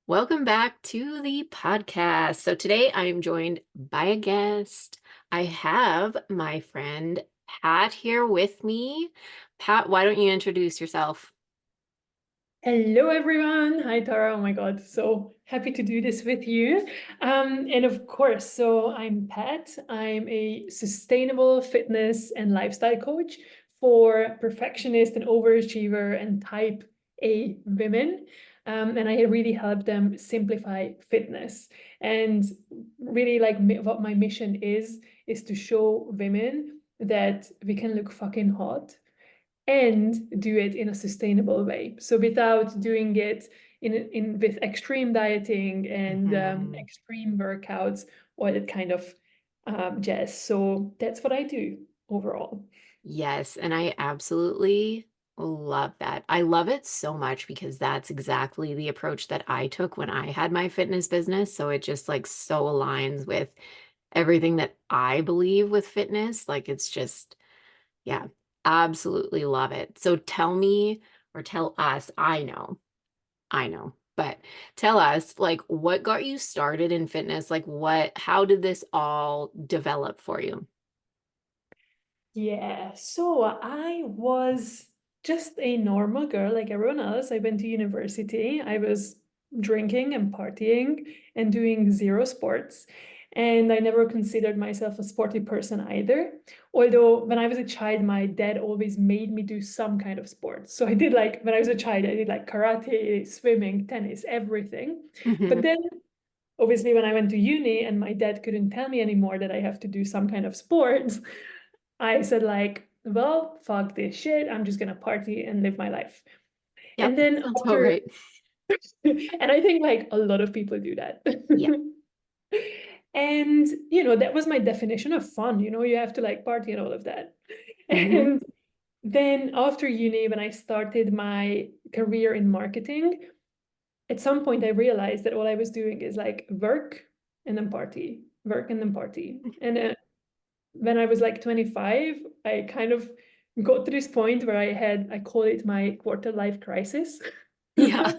Welcome back to the podcast. So today I am joined by a guest. I have my friend Pat here with me. Pat, why don't you introduce yourself? Hello, everyone. Hi, Tara. Oh my God. So happy to do this with you. And of course, so I'm Pat. I'm a sustainable fitness and lifestyle coach for perfectionist and overachiever and type A women. And I really help them simplify fitness. And really, like, what my mission is to show women that we can look fucking hot and do it in a sustainable way. So without doing it in with extreme dieting and Mhm. extreme workouts or that kind of jazz. So that's what I do overall. Yes, and I absolutely love that. I love it so much because that's exactly the approach that I took when I had my fitness business. So it just like so aligns with everything that I believe with fitness. Like it's just Yeah, absolutely love it. So tell me or tell us, I know, but tell us like what got you started in fitness? Like how did this all develop for you? Yeah, so I was just a normal girl like everyone else. I went to university. I was drinking and partying and doing zero sports. And I never considered myself a sporty person either. Although when I was a child, my dad always made me do some kind of sport. So I did like, when I was a child, I did like karate, swimming, tennis, everything. But Hmm. then obviously when I went to uni and my dad couldn't tell me anymore that I have to do some kind of sport, I said like, well, fuck this shit. I'm just gonna party and live my life. Yep, And then sounds about after, right. and I think like a lot of people do that. Yeah. And that was my definition of fun. You have to like party and all of that. Hmm. And then after uni, when I started my career in marketing, at some point I realized that all I was doing is like work and then party, work and then party. And when I was like 25, I kind of got to this point where I call it my quarter life crisis, Yeah.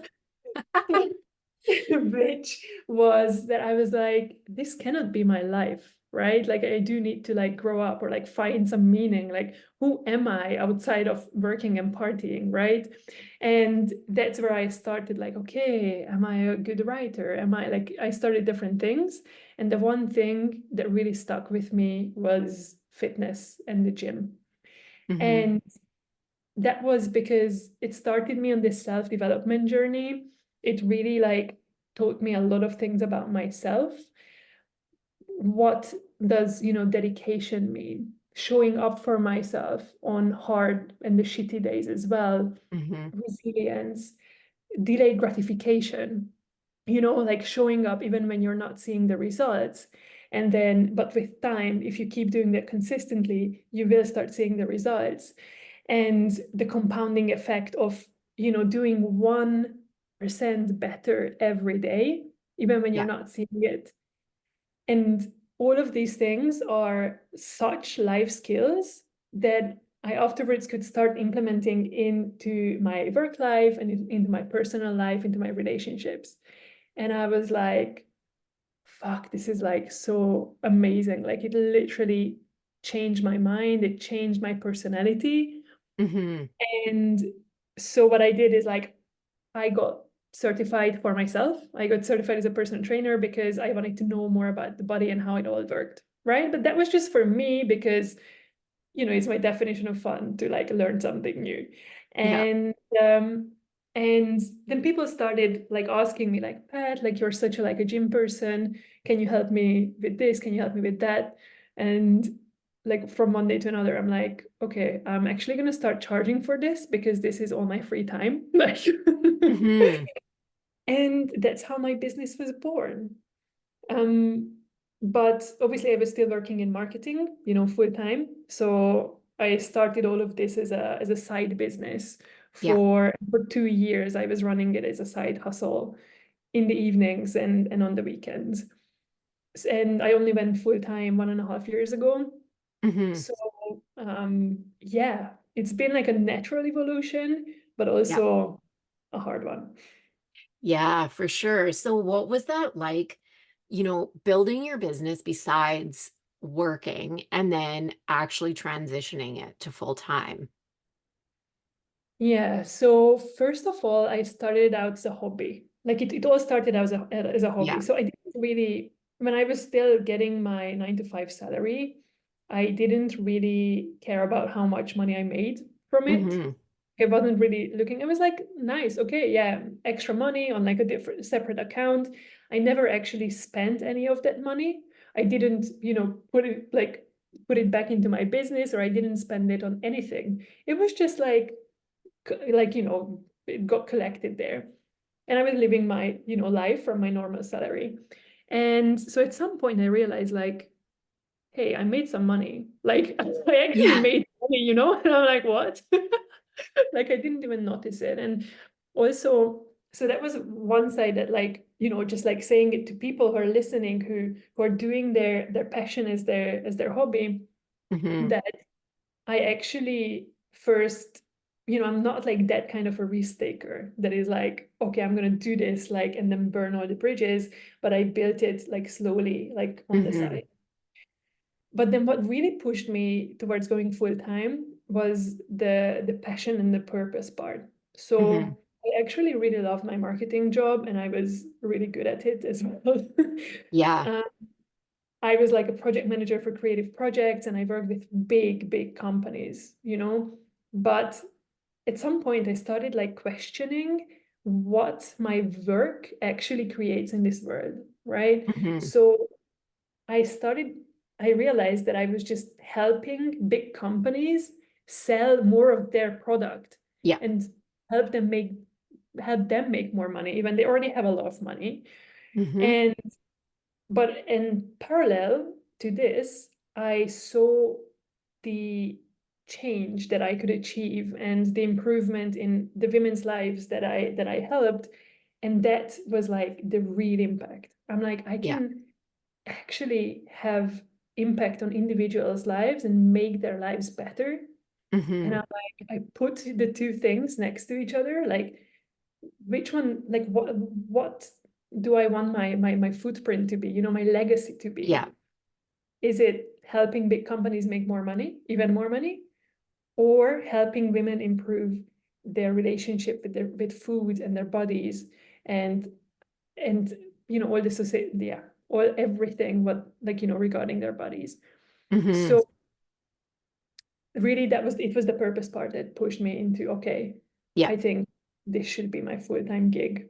which was that I was like, this cannot be my life, right? Like I do need to like grow up or like find some meaning. Like, who am I outside of working and partying, right? And that's where I started like, okay, am I a good writer? Am I like, I started different things. And the one thing that really stuck with me was fitness and the gym. Hmm. And that was because it started me on this self-development journey. It really like taught me a lot of things about myself. What does, dedication mean? Showing up for myself on hard and the shitty days as well. Hmm. Resilience, delayed gratification, like showing up even when you're not seeing the results. And then, but with time, if you keep doing that consistently, you will start seeing the results. And the compounding effect of, doing 1% better every day, even when you're Yeah. not seeing it. And all of these things are such life skills that I afterwards could start implementing into my work life and into my personal life, into my relationships. And I was like, fuck, this is like so amazing. Like it literally changed my mind, it changed my personality. Hmm. And so what I did is like I got certified for myself. I got certified as a personal trainer because I wanted to know more about the body and how it all worked. Right. But that was just for me because, it's my definition of fun to like learn something new. Yeah. And um and then people started like asking me like, Pat, like you're such a like a gym person. Can you help me with this? Can you help me with that? And like from one day to another, I'm like, okay, I'm actually gonna start charging for this because this is all my free time. Like Hmm. and that's how my business was born. Um, but obviously I was still working in marketing, full time. So I started all of this as a side business Yeah. for 2 years. I was running it as a side hustle in the evenings and on the weekends. And I only went full time 1.5 years ago. Hmm. So yeah, it's been like a natural evolution, but Yeah. also a hard one. Yeah, for sure. So what was that like, building your business besides working and then actually transitioning it to full time? Yeah, so first of all, I started out as a hobby. Like it all started as a hobby. Yeah. So I didn't really, when I was still getting my 9 to 5 salary, I didn't really care about how much money I made from it. Mm-hmm. I wasn't really looking. I was like, nice, okay, yeah, extra money on like a different separate account. I never actually spent any of that money. I didn't, put it back into my business, or I didn't spend it on anything. It was just it got collected there. And I was living my, life from my normal salary. And so at some point I realized like, hey, I made some money. Like I actually Yeah. made money, And I'm like, what? Like I didn't even notice it. And also, so that was one side that like, just like saying it to people who are listening, who are doing their passion as their hobby, Mm-hmm. that I actually first, I'm not like that kind of a risk taker that is like, okay, I'm gonna do this, like, and then burn all the bridges. But I built it like slowly, like on the Mm-hmm. side. But then what really pushed me towards going full time was the passion and the purpose part. Mm-hmm. So I actually really loved my marketing job, and I was really good at it as well. Yeah. Uh, I was like a project manager for creative projects, and I worked with big, big companies, But at some point, I started like questioning what my work actually creates in this world, right? Mm-hmm. So I started, I realized that I was just helping big companies sell more of their product Yeah. and help them make help them make more money, even they already have a lot of money. Mm-hmm. And but in parallel to this, I saw the change that I could achieve and the improvement in the women's lives that I helped. And that was like the real impact. I'm like, I Yeah. can actually have impact on individuals' lives and make their lives better. And Mm-hmm. I'm like, I put the two things next to each other, like which one, like what do I want my footprint to be, my legacy to Yeah. be? Is it helping big companies make more money, even more money, or helping women improve their relationship with food and their bodies, and and all the society, yeah, all everything what, like, regarding their bodies. Mm-hmm. So really it was the purpose part that pushed me into, okay, Yeah. I think this should be my full-time gig,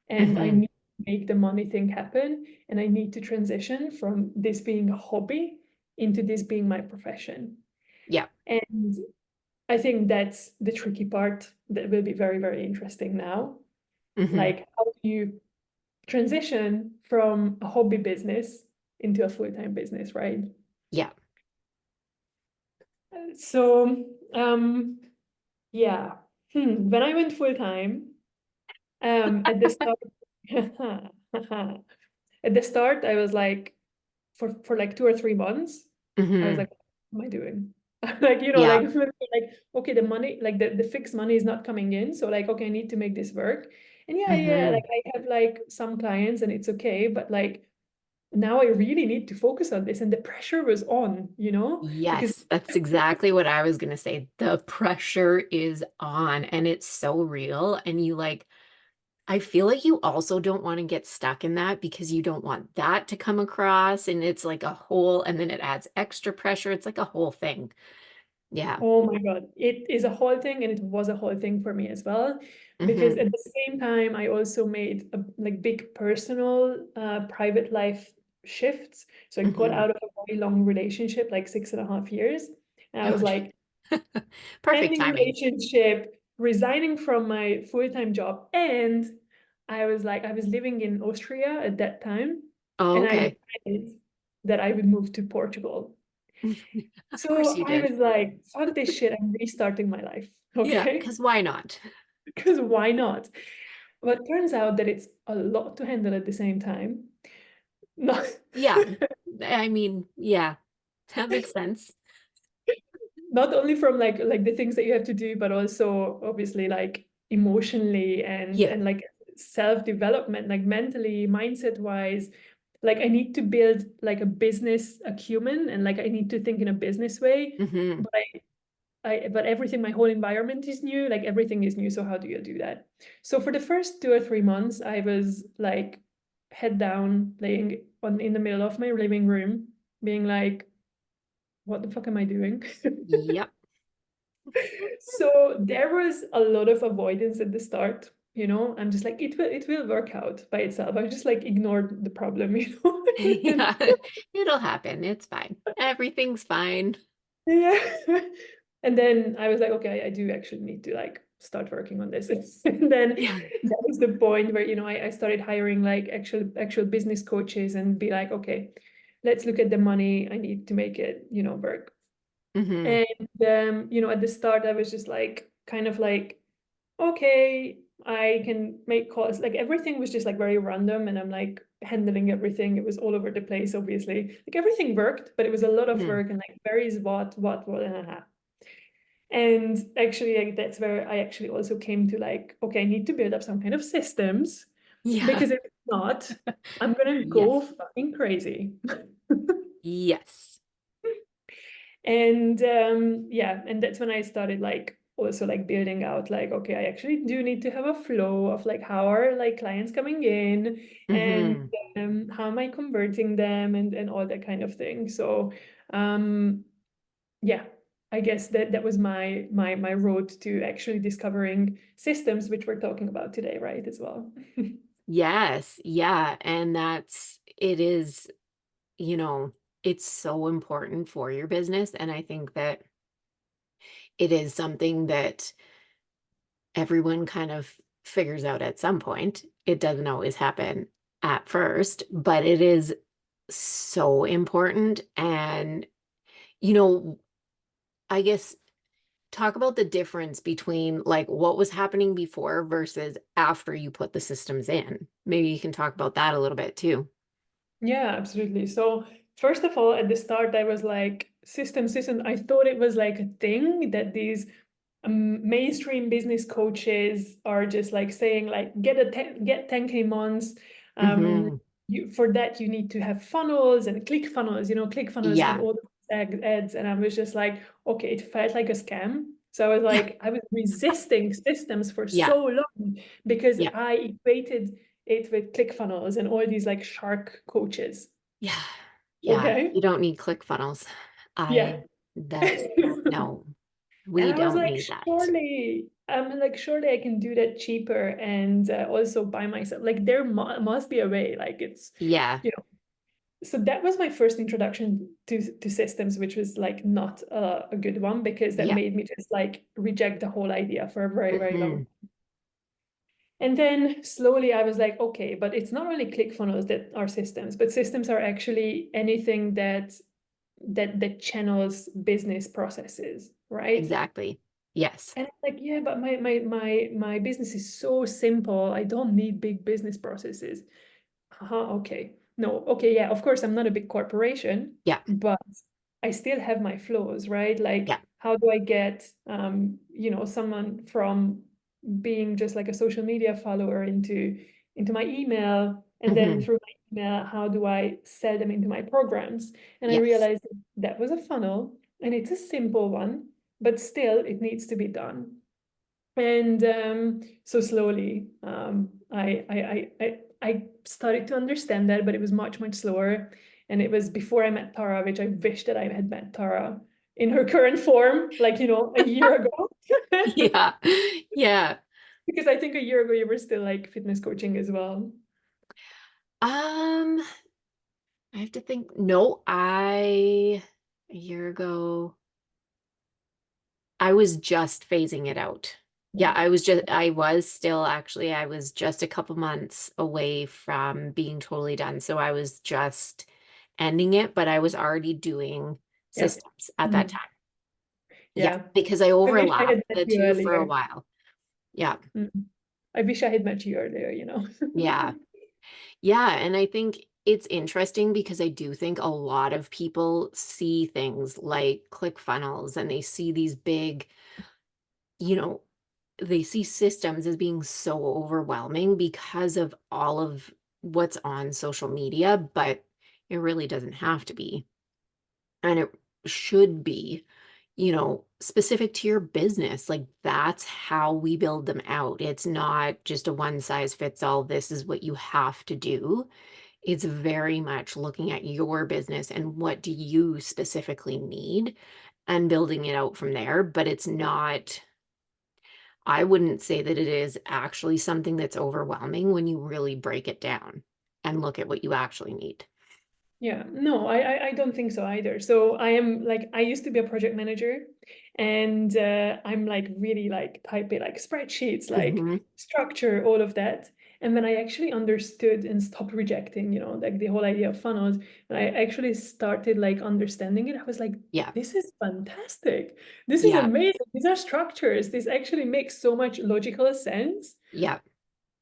and I Mm-hmm. need to make the money thing happen, and I need to transition from this being a hobby into this being my profession. Yeah. And I think that's the tricky part that will be very, very interesting now. Mm-hmm. Like, how do you transition from a hobby business into a full-time business, right? Yeah. So, yeah. When I went full-time, at the start, at the start, I was like, for like 2 or 3 months, I was Mm-hmm. like, what am I doing? Like, Yeah. like, okay, the money, like the fixed money is not coming in. So like, okay, I need to make this work. And yeah, Mm-hmm. like I have like some clients and it's okay, but like now I really need to focus on this. And the pressure was on, because Yes, that's exactly what I was gonna say. The pressure is on and it's so real. And I feel like you also don't want to get stuck in that because you don't want that to come across. And it's like a whole, and then it adds extra pressure. It's like a whole thing. Yeah. oh my God, it is a whole thing, and it was a whole thing for me as well. Because Mm-hmm. at the same time, I also made a like big personal, private life shifts. So I got Mm-hmm. out of a very long relationship, like 6.5 years, and I Oh, was like, perfect ending timing. relationship, resigning from my full-time job, and I was like, I was living in Austria at that time, Oh, and I okay. decided that I would move to Portugal. Of course So you I did. was like, fuck this shit, I'm restarting my life. Yeah, Okay. because why not? Because why not? But it turns out that it's a lot to handle at the same time. Not, Yeah. I mean, yeah, that makes sense. not only from like the things that you have to do, but also obviously like emotionally and Yeah. like self-development, like mentally, mindset-wise. Like I need to build like a business acumen, and like I need to think in a business way. Hmm. But but everything, my whole environment is new, like everything is new. So how do you do that? So for the first 2 or 3 months, I was like head down, laying on in the middle of my living room, being like, what the fuck am I doing? Yep. So there was a lot of avoidance at the start. I'm just like, it will work out by itself. I just like ignored the problem, And Yeah. It'll happen. It's fine. Everything's fine. yeah. And then I was like, okay, I do actually need to like start working on this. And then Yeah. that was the point where, I started hiring like actual business coaches and be like, okay, let's look at the money. I need to make it, work. Hmm. And at the start I was just like kind of like, okay, I can make calls. Like everything was just like very random, and I'm like handling everything. It was all over the place, obviously. Like everything worked, but it was a lot of Hmm. work, and like where is what, and actually like that's where I actually also came to like, okay, I need to build up some kind of systems, Yeah. because if not, I'm gonna go Yes. fucking crazy. Yes. And yeah, and that's when I started like also like building out like, okay, I actually do need to have a flow of like how are like clients coming in, and Hmm. how am I converting them, and all that kind of thing. So um yeah, I guess that was my road to actually discovering systems, which we're talking about today, right, as well. Yes. Yeah. And it is, you know, it's so important for your business. And I think that it is something that everyone kind of figures out at some point. It doesn't always happen at first, but it is so important. And, you know, I guess talk about the difference between like what was happening before versus after you put the systems in. Maybe you can talk about that a little bit too. Yeah, absolutely. So first of all, at the start, I was like, system. I thought it was like a thing that these mainstream business coaches are just like saying like, get 10K months. Um, Hmm. for that, you need to have funnels and click funnels and Yeah. all the ads. And I was just like, okay, it felt like a scam. So I was Yeah. like, I was resisting systems for Yeah. so long because Yeah. I equated it with ClickFunnels and all these like shark coaches. Yeah. Yeah. Okay. You don't need ClickFunnels. Yeah. I, that's, And no, we I was don't like, need that. surely I can do that cheaper and also by myself. Like there must be a way. Like it's, Yeah. you know. So that was my first introduction to systems, which was like not a good one, because that Yeah. made me just like reject the whole idea for a very, very long. Hmm. And then slowly I was like, okay, but it's not really ClickFunnels that are systems, but systems are actually anything that channels business processes, right? Exactly. Yes. And I'm like, yeah, but my business is so simple. I don't need big business processes. Okay. No, okay, yeah, of course I'm not a big corporation, Yeah. but I still have my flaws, right? Yeah. Like how do I get someone from being just like a social media follower into my email, and then Hmm. through my email, how do I sell them into my programs? And I Yes. realized that was a funnel, and it's a simple one, but still it needs to be done. And so slowly, I started to understand that, but it was much, much slower. And it was before I met Tara, which I wish that I had met Tara in her current form, like, a year ago. Yeah. Yeah. Because I think a year ago you were still like fitness coaching as well. Um, I have to think. No, a year ago, I was just phasing it out. Yeah, I was still actually, I was just a couple months away from being totally done. So I was just ending it, but I was already doing Yeah. systems at that Mm. time. Yeah, Yeah. because I I wish I overlapped had met the you two for a earlier. while. Yeah. Mm. I wish I had met you earlier. Yeah. Yeah, and I think it's interesting because I do think a lot of people see things like ClickFunnels and they see these big, you know, they see systems as being so overwhelming because of all of what's on social media, but it really doesn't have to be. And it should be, specific to your business. Like that's how we build them out. It's not just a one size fits all. This is what you have to do. It's very much looking at your business and what do you specifically need and building it out from there. But it's not, I wouldn't say that it is actually something that's overwhelming when you really break it down and look at what you actually need. Yeah, no, I don't think so either. So I am like, I used to be a project manager, and I'm like really like type it like spreadsheets, like Hmm. structure, all of that. And when I actually understood and stopped rejecting, like the whole idea of funnels, when I actually started like understanding it, I was like, Yeah. this is fantastic. This is Yeah. amazing. These are structures. This actually makes so much logical sense. Yeah.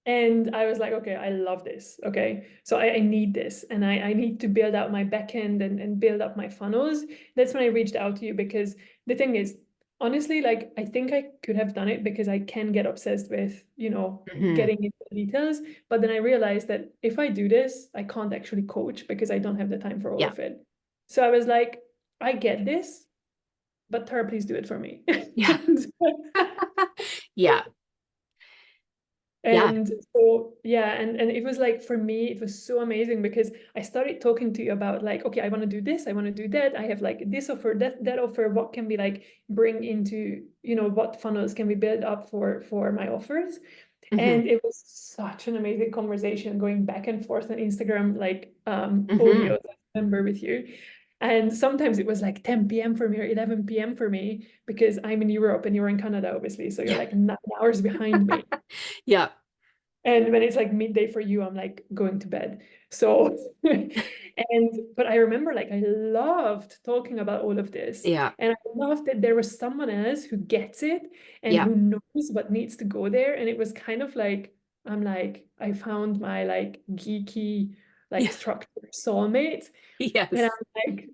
And I was like, okay, I love this. Okay. So I need this, and I need to build out my backend and build up my funnels. That's when I reached out to you, because the thing is, honestly, like I think I could have done it because I can get obsessed with, Hmm. getting into the details. But then I realized that if I do this, I can't actually coach because I don't have the time for all Yeah. of it. So I was like, I get this, but Tara, please do it for me. Yeah. Yeah. Yeah. And so, yeah, and it was like for me, it was so amazing because I started talking to you about like, okay, I want to do this, I want to do that. I have like this offer, that offer, what can we like bring into, what funnels can we build up for my offers? Hmm. And it was such an amazing conversation going back and forth on Instagram, like Hmm. audio, I remember with you. And sometimes it was like 10 p.m. for me or 11 p.m. for me because I'm in Europe and you're in Canada, obviously. So you're Yeah. like 9 hours behind me. Yeah. And when it's like midday for you, I'm like going to bed. So, but I remember like I loved talking about all of this. Yeah. And I loved that there was someone else who gets it and Yeah. who knows what needs to go there. And it was kind of like, I'm like, I found my like geeky, like Yeah. structured soulmate. And Yes. I'm like,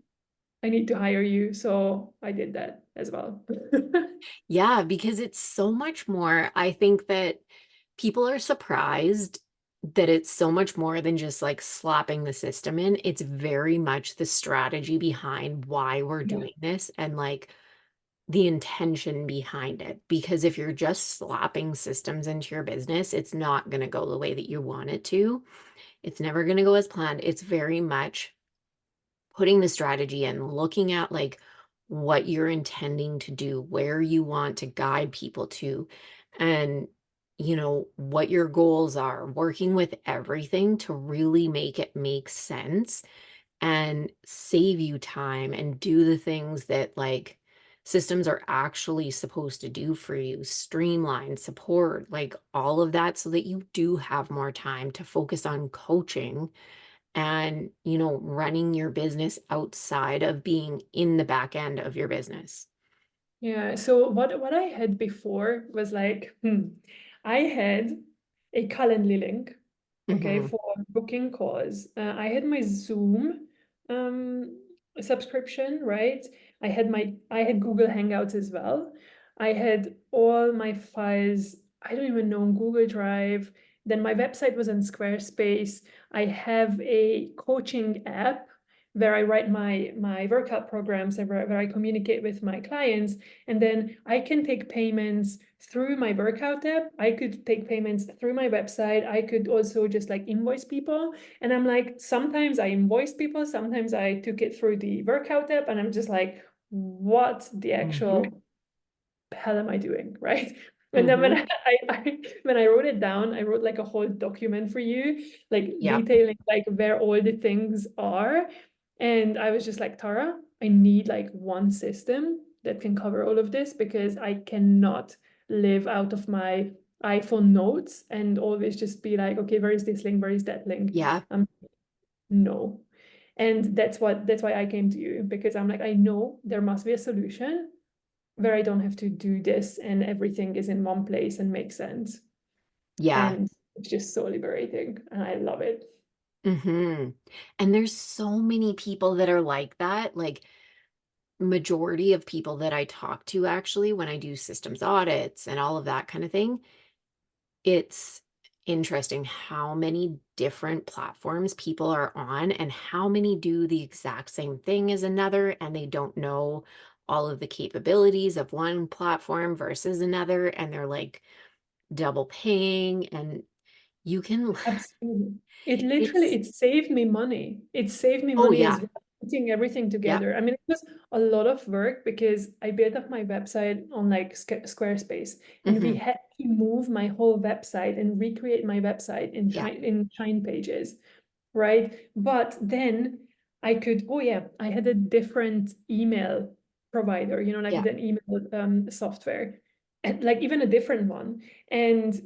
I need to hire you. So I did that as well. Yeah, because it's so much more. I think that people are surprised that it's so much more than just like slapping the system in. It's very much the strategy behind why we're Yeah. doing this and like the intention behind it. Because if you're just slapping systems into your business, it's not going to go the way that you want it to. It's never going to go as planned. It's very much putting the strategy in, looking at like what you're intending to do, where you want to guide people to, and what your goals are, working with everything to really make it make sense and save you time and do the things that like systems are actually supposed to do for you, streamline, support, like all of that so that you do have more time to focus on coaching and, running your business outside of being in the back end of your business. Yeah, so what I had before was like, I had a Calendly link, okay, Hmm. for booking calls. I had my Zoom um subscription, right? I had Google Hangouts as well. I had all my files, I don't even know, on Google Drive. Then my website was on Squarespace. I have a coaching app where I write my workout programs and where I communicate with my clients. And then I can take payments through my workout app. I could take payments through my website. I could also just like invoice people. And I'm like, sometimes I invoice people, sometimes I took it through the workout app, and I'm just like, what the Hmm. actual hell am I doing? Right. And then when Hmm. when I wrote it down, I wrote like a whole document for you, like Yep. detailing like where all the things are. And I was just like, Tara, I need like one system that can cover all of this because I cannot live out of my iPhone notes and always just be like, okay, where is this link? Where is that link? Yeah. No. And that's why I came to you, because I'm like, I know there must be a solution where I don't have to do this and everything is in one place and makes sense. Yeah. And it's just so liberating and I love it. Hmm. And there's so many people that are like that. Like majority of people that I talk to actually when I do systems audits and all of that kind of thing, it's interesting how many different platforms people are on and how many do the exact same thing as another, and they don't know all of the capabilities of one platform versus another, and they're like double paying, and you can Absolutely. It literally, it's it saved me money. It saved me oh money yeah. as well, putting everything Yep. together. I mean, it was a lot of work because I built up my website on like Squarespace, and we Hmm. had to move my whole website and recreate my website Yeah. in Shine Pages, right? But then I could, oh yeah, I had a different email provider, like Yeah. an email software, and like even a different one. And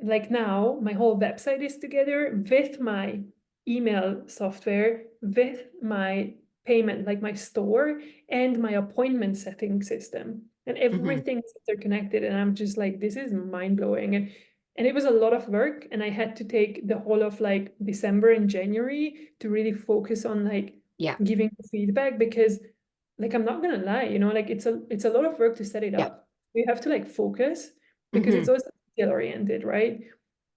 like now my whole website is together with my email software, with my payment, like my store and my appointment setting system. And Hmm. everything's interconnected. And I'm just like, this is mind blowing. And it was a lot of work. And I had to take the whole of like December and January to really focus on like Yeah. giving feedback because like I'm not gonna lie, like it's a lot of work to set it Yeah. up. You have to like focus because Hmm. it's also detail oriented, right?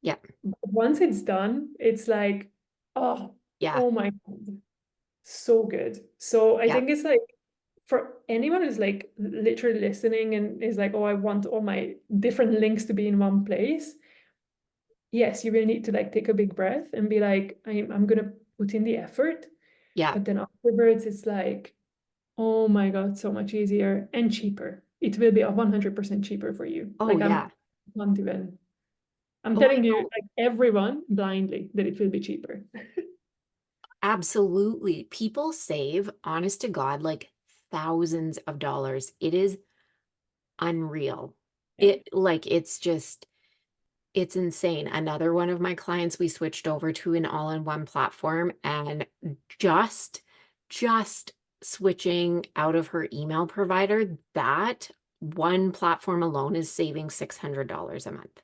Yeah. But once it's done, it's like, oh, Yeah. oh my God, so good. So I Yeah. think it's like for anyone who's like literally listening and is like, oh, I want all my different links to be in one place. Yes, you will need to like take a big breath and be like, I'm gonna put in the effort. Yeah. But then afterwards, it's like, oh my God, so much easier and cheaper. It will be 100% cheaper for you. Oh Like yeah. not even, I'm Oh, I telling you, know. like everyone blindly that it will be cheaper. Absolutely. People save, honest to God, like thousands of dollars. It is unreal. Yeah. It's insane. Another one of my clients, we switched over to an all-in-one platform, and just just switching out of her email provider, that one platform alone is saving $600 a month.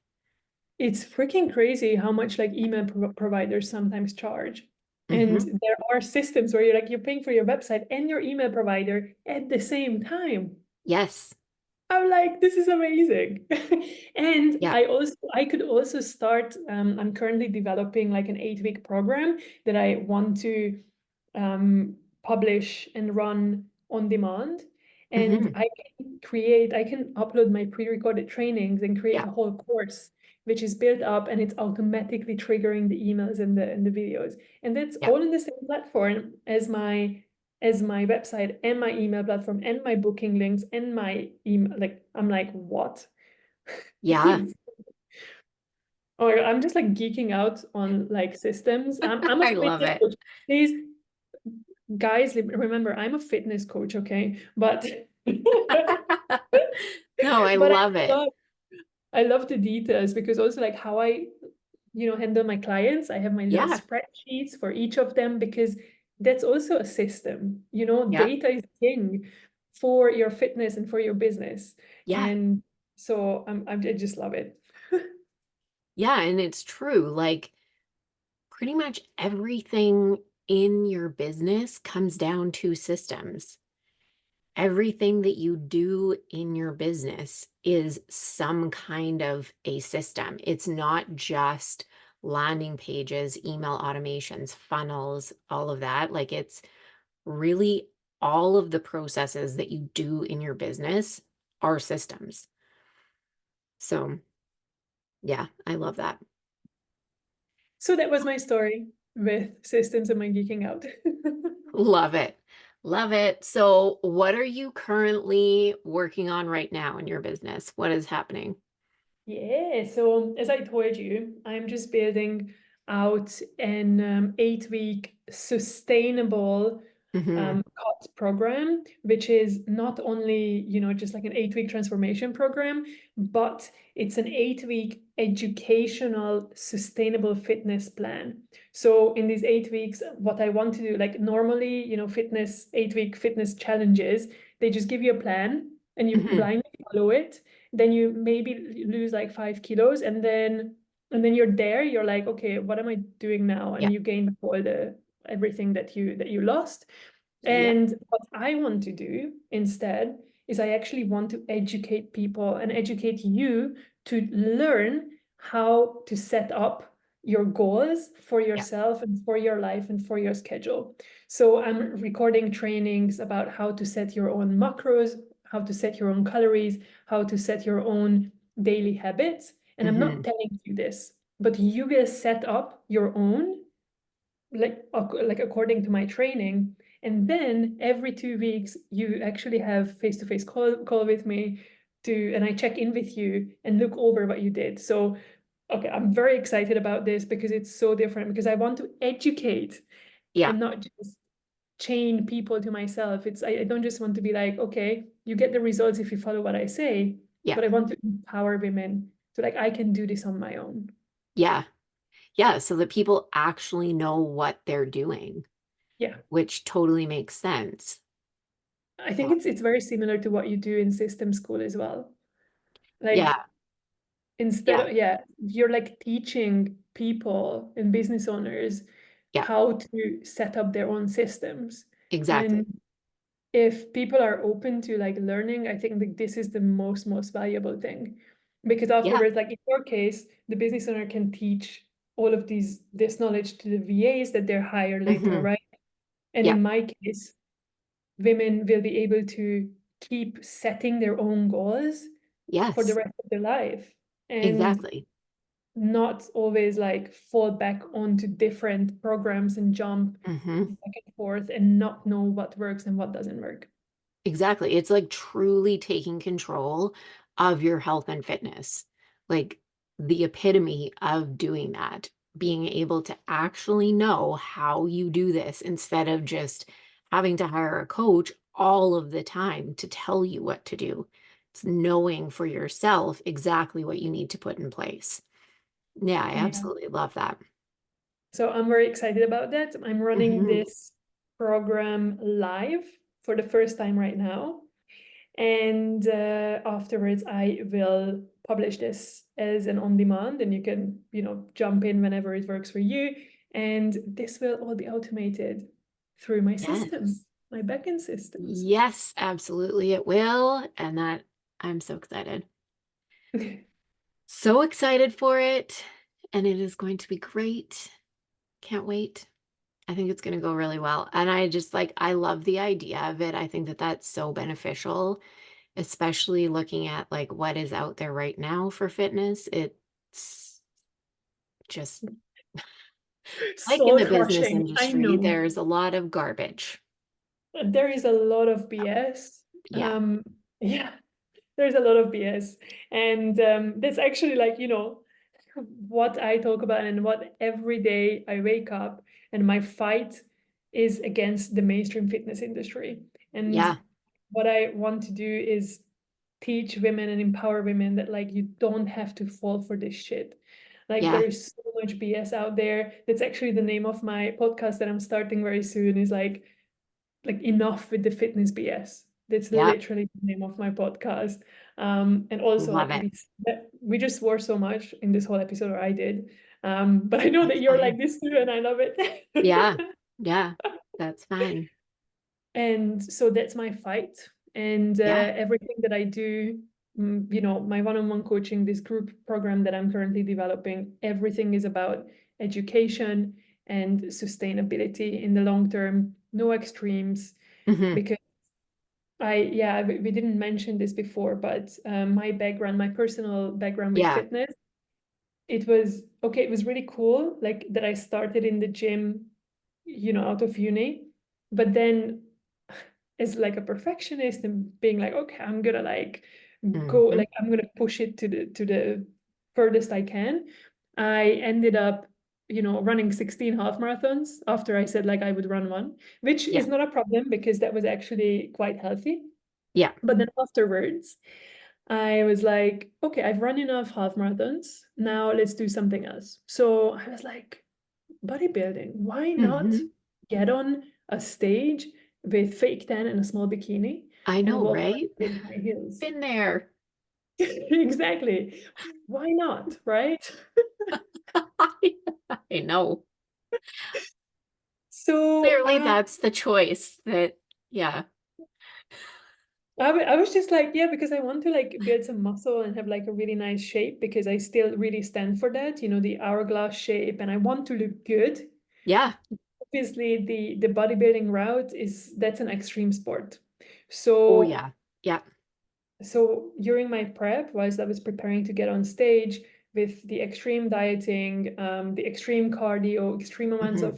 It's freaking crazy how much like email providers sometimes charge. And Hmm. there are systems where you're paying for your website and your email provider at the same time. Yes. I'm like, this is amazing. And Yeah. I could also start, I'm currently developing like an 8-week program that I want to publish and run on demand. And Hmm. I can upload my pre-recorded trainings and create Yeah. a whole course, which is built up and it's automatically triggering the emails and the videos. And that's Yeah. all in the same platform as my website and my email platform and my booking links and my email. Like, I'm like, what? Yeah. Oh my God, I'm just like geeking out on like systems. I'm a I love fitness it. coach. Please, guys, remember, I'm a fitness coach, okay? But No, I but love it. I love the details because also like how I, handle my clients. I have my little Yeah. spreadsheets for each of them because that's also a system. Yeah. Data is king for your fitness and for your business. Yeah. And so I just love it. Yeah. And it's true. Like pretty much everything in your business comes down to systems. Everything that you do in your business is some kind of a system. It's not just landing pages, email automations, funnels, all of that. Like it's really all of the processes that you do in your business are systems. So, yeah, I love that. So that was my story with systems and my geeking out. Love it. Love it. So, what are you currently working on right now in your business? What is happening? Yeah, so as I told you, I'm just building out an 8-week sustainable Hmm. cut program, which is not only, just like an 8-week transformation program, but it's an 8-week educational sustainable fitness plan. So in these 8 weeks, what I want to do, like normally, fitness, 8-week fitness challenges, they just give you a plan and you Hmm. blindly follow it, then you maybe lose like 5 kilos, and then you're there, you're like, okay, what am I doing now? Yeah. And you gain all the everything that you lost. Yep. And what I want to do instead is I actually want to educate people and educate you to learn how to set up your goals for Yep. yourself and for your life and for your schedule. So I'm recording trainings about how to set your own macros, how to set your own calories, how to set your own daily habits. And I'm Hmm. not telling you this, but you will set up your own like according to my training. And then every 2 weeks, you actually have face-to-face call with me and I check in with you and look over what you did. So, okay, I'm very excited about this because it's so different because I want to educate Yeah. and not just chain people to myself. I don't just want to be like, okay, you get the results if you follow what I say, Yeah. but I want to empower women so like I can do this on my own. Yeah. Yeah. So that people actually know what they're doing, Yeah. which totally makes sense. I think Yeah. it's very similar to what you do in system school as well. Like Yeah. instead Yeah. of, yeah, you're like teaching people and business owners Yeah. how to set up their own systems. Exactly. And if people are open to like learning, I think that this is the most valuable thing. Because Yeah. afterwards, like in your case, the business owner can teach all of this knowledge to the VAs that they're hired later, Hmm. right? And Yeah. in my case, women will be able to keep setting their own goals for the Yes. rest of their life and Exactly. not always like fall back onto different programs and jump Hmm. back and forth and not know what works and what doesn't work. Exactly. It's like truly taking control of your health and fitness. Like the epitome of doing that, being able to actually know how you do this instead of just having to hire a coach all of the time to tell you what to do. It's knowing for yourself exactly what you need to put in place. Yeah, I Yeah. absolutely love that. So I'm very excited about that. I'm running Hmm. this program live for the first time right now. And afterwards, I will publish this as an on demand, and you can, jump in whenever it works for you. And this will all be automated through my systems, Yes. my backend systems. Yes, absolutely it will. And that I'm so excited. So excited for it. And it is going to be great. Can't wait. I think it's going to go really well. And I just like, I love the idea of it. I think that that's so beneficial, especially looking at like what is out there right now for fitness. It's just like in Soul the business crushing, I industry, know. there's a lot of garbage. There is a lot of BS. Yeah. Yeah, there's a lot of BS. And that's actually like, what I talk about and what every day I wake up and my fight is against the mainstream fitness industry. And Yeah. what I want to do is teach women and empower women that like you don't have to fall for this shit. Like Yeah. there is so much BS out there. That's actually the name of my podcast that I'm starting very soon is like enough with the fitness BS. That's Yeah. literally the name of my podcast. And also Love like it. we just swore so much in this whole episode, or I did. But I know that That's you're like fine. this too, and I love Yeah. it. Yeah. That's fine. And so that's my fight. And Yeah. everything that I do, my one-on-one coaching, this group program that I'm currently developing, everything is about education and sustainability in the long term, no extremes, Hmm. because yeah, we didn't mention this before, but my background, my personal background with Yeah. fitness, it was okay. It was really cool, like that I started in the gym, out of uni, but then as like a perfectionist and being like, okay, I'm gonna like go, Hmm. like I'm gonna push it to the furthest I can. I ended up, running 16 half marathons after I said like I would run one, which Yeah. is not a problem because that was actually quite healthy. Yeah. But then afterwards, I was like, okay, I've run enough half marathons. Now let's do something else. So I was like, bodybuilding, why not Hmm. get on a stage with fake tan and a small bikini I and know, walk right? around in high heels? Been there. Exactly. Why not? Right? I know. So Clearly that's the choice that, yeah. I was just like, yeah, because I want to like build some muscle and have like a really nice shape because I still really stand for that, the hourglass shape, and I want to look good. Yeah. Obviously, the bodybuilding route is that's an extreme sport. Oh, So yeah. Yeah. during my prep, whilst I was preparing to get on stage with the extreme dieting, the extreme cardio, extreme amounts Hmm.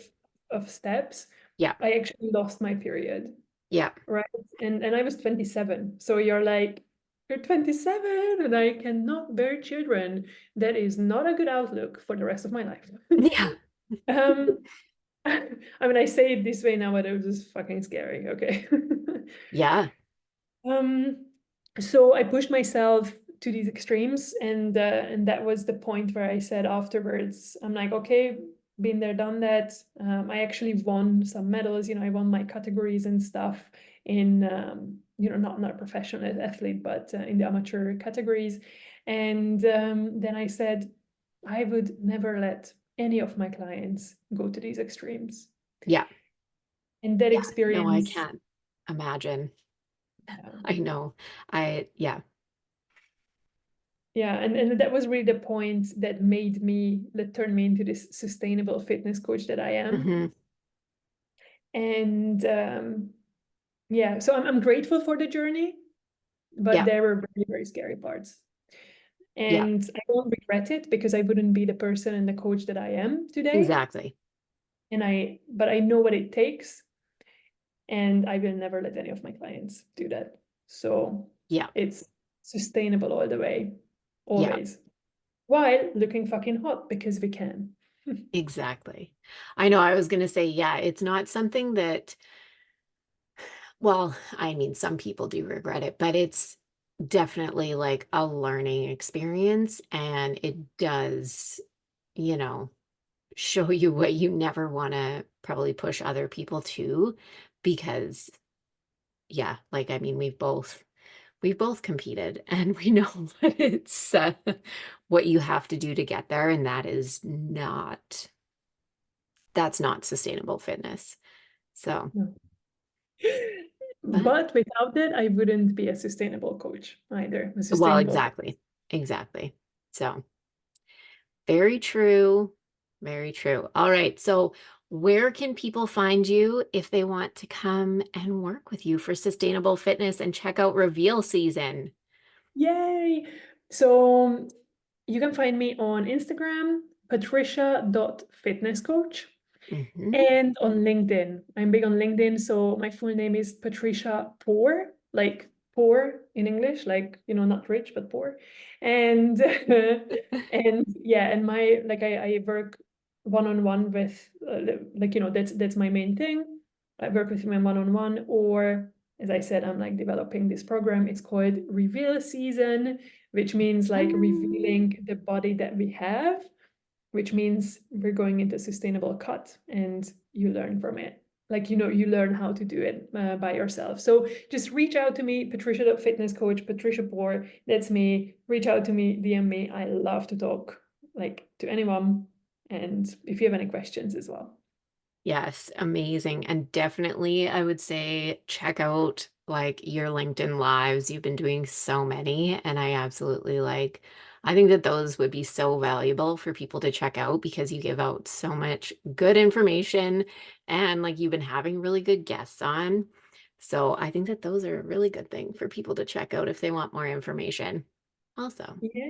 of steps, Yeah. I actually lost my period, Yeah. right? And I was 27. So you're 27 and I cannot bear children. That is not a good outlook for the rest of my life. Yeah. um, I mean, I say it this way now, but it was just fucking scary. Okay. Yeah. Um, so I pushed myself to these extremes, and that was the point where I said afterwards, I'm like, okay, been there, done that. I actually won some medals. I won my categories and stuff in, not a professional athlete, but in the amateur categories. And then I said, I would never let any of my clients go to these extremes. Yeah. And that Yeah. No, I experience. can't imagine. I um, know. Yeah. Yeah, and that was really the point that turned me into this sustainable fitness coach that I am. Hmm. And yeah, so I'm grateful for the journey, but Yeah. there were very, very scary parts. Yeah. And I don't regret it because I wouldn't be the person and the coach that I am today. Exactly. But I know what it takes, and I will never let any of my clients do that. So Yeah. it's sustainable all the way, Yeah. always, while looking fucking hot because we can. Exactly. I know I was going to say, yeah, it's not something that, well, I mean, some people do regret it, but it's definitely like a learning experience. And it does, you know, show you what you never want to probably push other people to, because, yeah, like, I mean, we've both competed and we know what it's what you have to do to get there, and that's not sustainable fitness. So, No. but But without that, I wouldn't be a sustainable coach either, a well, sustainable. exactly. Exactly. So, very true. Very true. All right. So, where can people find you if they want to come and work with you for sustainable fitness and check out reveal season? Yay! So you can find me on Instagram, patricia.fitnesscoach. Hmm. And on LinkedIn. I'm big on LinkedIn. So my full name is Patricia Poor, like poor in English, like, not rich, but poor. And and yeah, and I work one-on-one with that's my main thing. I work with women one-on-one, or as I said, I'm like developing this program. It's called Reveal Season, which means like revealing the body that we have, which means we're going into sustainable cut, and you learn from it. Like, you learn how to do it by yourself. So just reach out to me, Patricia, the fitness coach, Patricia Poor. That's me. Reach out to me, DM me. I love to talk like to anyone. And if you have any questions as well. Yes, amazing. And definitely, I would say check out like your LinkedIn lives. You've been doing so many, and I think that those would be so valuable for people to check out because you give out so much good information, and like you've been having really good guests on. So I think that those are a really good thing for people to check out if they want more information. Also, Yeah,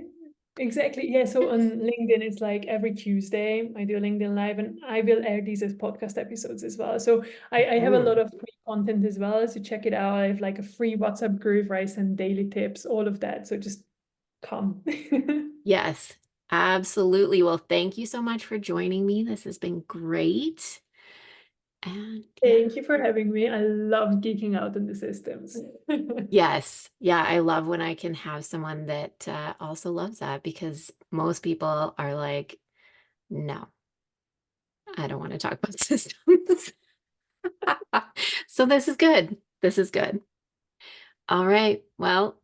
exactly. Yeah. So on yes. LinkedIn, it's like every Tuesday I do a LinkedIn Live, and I will air these as podcast episodes as well. So I have a lot Mhm. of free content as well. So check it out. I have like a free WhatsApp group where I send daily tips, all of that. So just come. Yes, absolutely. Well, thank you so much for joining me. This has been great. And yeah, Thank you for having me. I love geeking out on the systems. yes. Yeah, I love when I can have someone that also loves that because most people are like, no, I don't want to talk about systems. So this is good. This is good. All right. Well,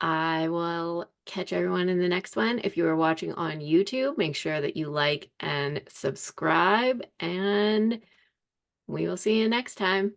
I will catch everyone in the next one. If you are watching on YouTube, make sure that you like and subscribe, and We will see you next time.